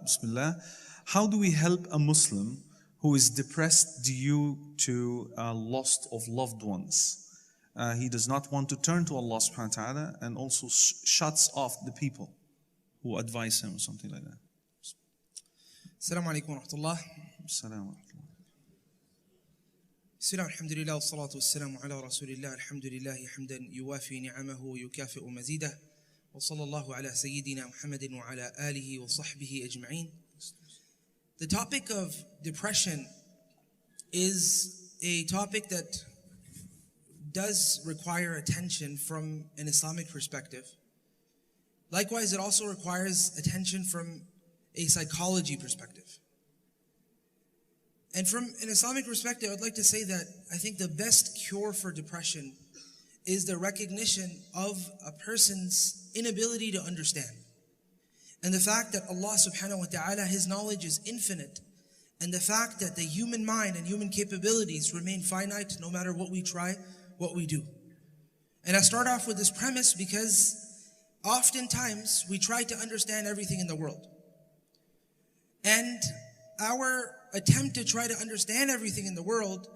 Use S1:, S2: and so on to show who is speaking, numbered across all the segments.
S1: Bismillah. How do we help a Muslim who is depressed due to loss of loved ones? He does not want to turn to Allah subhanahu wa ta'ala and also shuts off the people who advise him or something like that.
S2: Assalamu alaikum wa rahmatullah.
S1: Assalamu alaikum.
S2: Bismillah, alhamdulillah, wa salatu wa salamu ala rasulillah, alhamdulillahi hamdan yuwafi ni'amahu wa yukafi'u mazidah, wa sallallahu ala sayyidina Muhammadin wa ala alihi wa sahbihi ajma'een. The topic of depression is a topic that does require attention from an Islamic perspective. Likewise, it also requires attention from a psychology perspective. And from an Islamic perspective, I'd like to say that I think the best cure for depression is the recognition of a person's inability to understand. And the fact that Allah subhanahu wa ta'ala, His knowledge is infinite. And the fact that the human mind and human capabilities remain finite no matter what we try, what we do. And I start off with this premise because oftentimes we try to understand everything in the world. And our attempt to try to understand everything in the world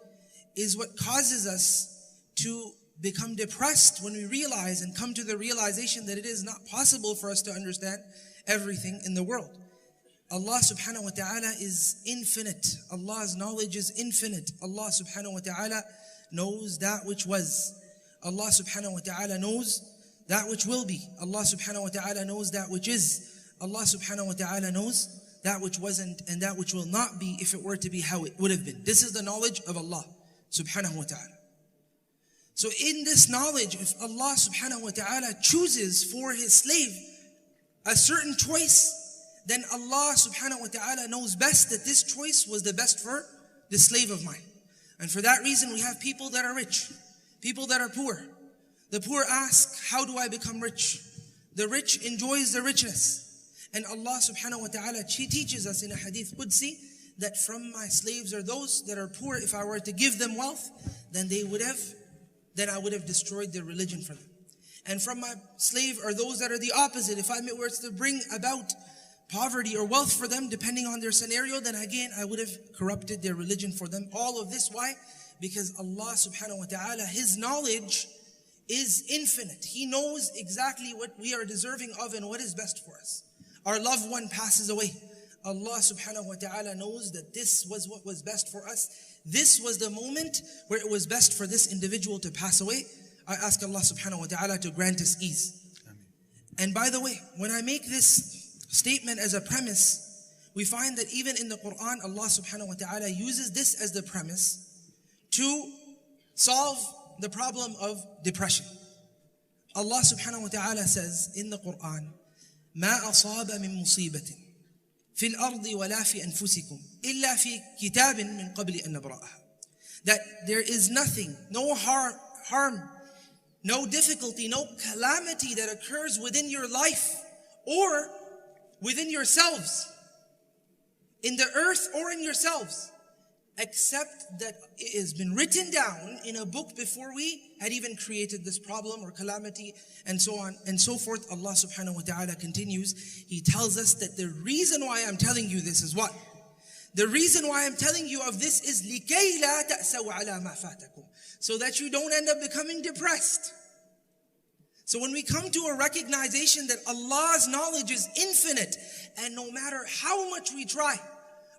S2: is what causes us to become depressed when we realize and come to the realization that it is not possible for us to understand everything in the world. Allah subhanahu wa ta'ala is infinite. Allah's knowledge is infinite. Allah subhanahu wa ta'ala knows that which was. Allah subhanahu wa ta'ala knows that which will be. Allah subhanahu wa ta'ala knows that which is. Allah subhanahu wa ta'ala knows that which wasn't and that which will not be if it were to be how it would have been. This is the knowledge of Allah subhanahu wa ta'ala. So in this knowledge, if Allah subhanahu wa ta'ala chooses for His slave a certain choice, then Allah subhanahu wa ta'ala knows best that this choice was the best for the slave of mine. And for that reason, we have people that are rich, people that are poor. The poor ask, how do I become rich? The rich enjoys the richness. And Allah subhanahu wa ta'ala teaches us in a hadith Qudsi that from my slaves are those that are poor. If I were to give them wealth, then I would have destroyed their religion for them. And from my slave are those that are the opposite. If I were to bring about poverty or wealth for them, depending on their scenario, then again, I would have corrupted their religion for them. All of this, why? Because Allah subhanahu wa ta'ala, His knowledge is infinite. He knows exactly what we are deserving of and what is best for us. Our loved one passes away. Allah subhanahu wa ta'ala knows that this was what was best for us. This was the moment where it was best for this individual to pass away. I ask Allah subhanahu wa ta'ala to grant us ease. Amen. And by the way, when I make this statement as a premise, we find that even in the Quran, Allah subhanahu wa ta'ala uses this as the premise to solve the problem of depression. Allah subhanahu wa ta'ala says in the Quran, ما أصاب من مصيبة في الأرض ولا في أنفسكم إلا في كتاب من قبل أن نبرأها. That there is nothing, no harm, no difficulty, no calamity that occurs within your life or within yourselves, in the earth or in yourselves, except that it has been written down in a book before we had even created this problem or calamity and so on and so forth. Allah subhanahu wa ta'ala continues. He tells us that the reason why I'm telling you this is what? The reason why I'm telling you of this is لِكَيْ لَا تَأْسَوْا عَلَى مَا فَاتَكُمْ, so that you don't end up becoming depressed. So when we come to a recognition that Allah's knowledge is infinite, and no matter how much we try,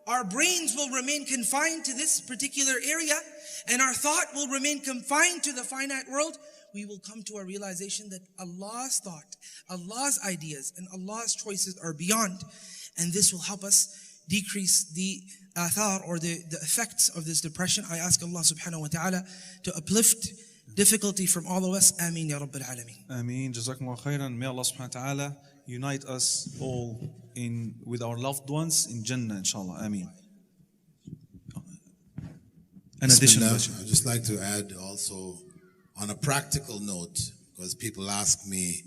S2: our brains will remain confined to this particular area, and our thought will remain confined to the finite world, we will come to a realization that Allah's thought, Allah's ideas, and Allah's choices are beyond. And this will help us decrease the athar or the effects of this depression. I ask Allah subhanahu wa ta'ala to uplift difficulty from all of us. Ameen ya Rabbil Alameen.
S1: Ameen. Jazakumullah khairan. May Allah subhanahu wa ta'ala unite us all with our loved ones in Jannah, inshallah. Ameen.
S3: An addition, I'd just like to add also on a practical note, because people ask me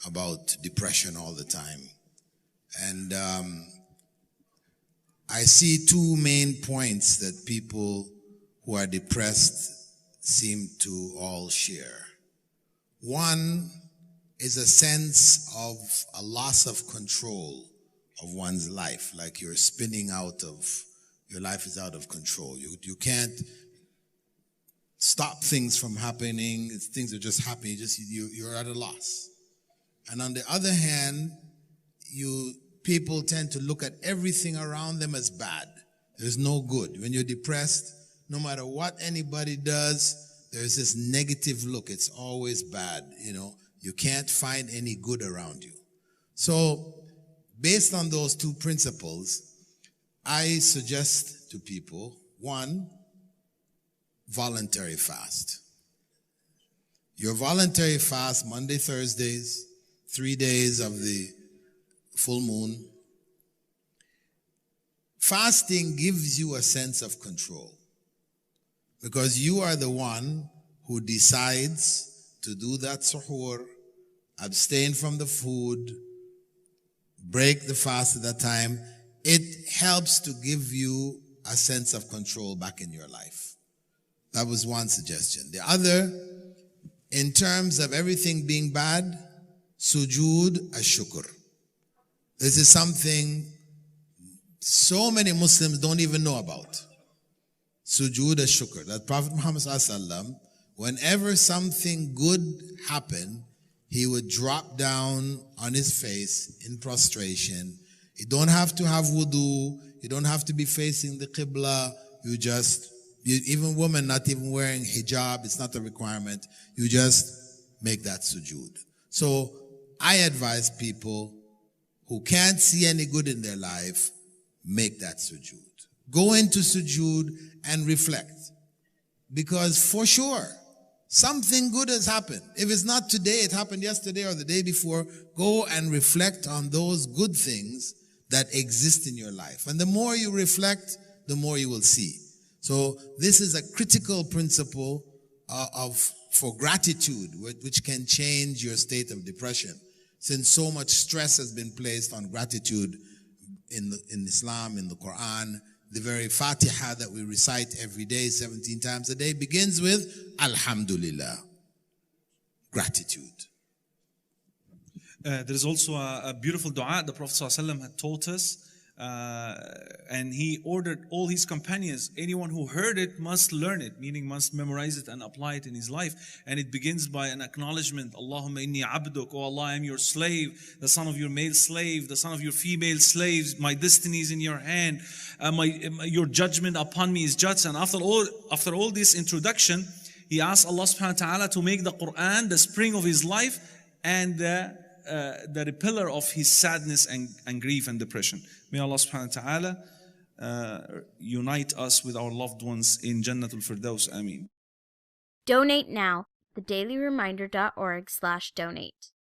S3: about depression all the time. And I see two main points that people who are depressed seem to all share. One is a sense of a loss of control of one's life, like you're spinning out of, your life is out of control. You can't stop things from happening. Things are just happening. You're at a loss. And on the other hand, people tend to look at everything around them as bad. There's no good. When you're depressed, no matter what anybody does, there's this negative look. It's always bad. You can't find any good around you. So based on those two principles, I suggest to people, one, voluntary fast. Your voluntary fast, Monday, Thursdays, 3 days of the full moon. Fasting gives you a sense of control because you are the one who decides to do that suhoor, abstain from the food, break the fast at that time. It helps to give you a sense of control back in your life. That was one suggestion. The other, in terms of everything being bad, sujood ash-shukr. This is something so many Muslims don't even know about. Sujood ash-shukr. That Prophet Muhammad ﷺ, whenever something good happened, he would drop down on his face in prostration. You don't have to have wudu. You don't have to be facing the qibla. Even women not even wearing hijab, it's not a requirement. You just make that sujood. So I advise people who can't see any good in their life, make that sujood. Go into sujood and reflect. Because for sure, something good has happened. If it's not today, it happened yesterday or the day before. Go and reflect on those good things that exist in your life. And the more you reflect, the more you will see. So this is a critical principle for gratitude, which can change your state of depression. Since so much stress has been placed on gratitude in Islam, in the Quran, the very Fatiha that we recite every day, 17 times a day, begins with Alhamdulillah, gratitude.
S1: There is also a beautiful dua the Prophet ﷺ had taught us, and he ordered all his companions, anyone who heard it must learn it, meaning must memorize it and apply it in his life. And it begins by an acknowledgement, Allahumma inni abduk, oh Allah, I am your slave, the son of your male slave, the son of your female slaves, my destiny is in your hand, your judgment upon me is just. And after all this introduction, he asked Allah subhanahu wa ta'ala to make the Quran the spring of his life and the repeller of his sadness and grief and depression. May Allah subhanahu wa ta'ala unite us with our loved ones in Jannatul Firdaus. Ameen.
S4: Donate now. TheDailyReminder.org/donate.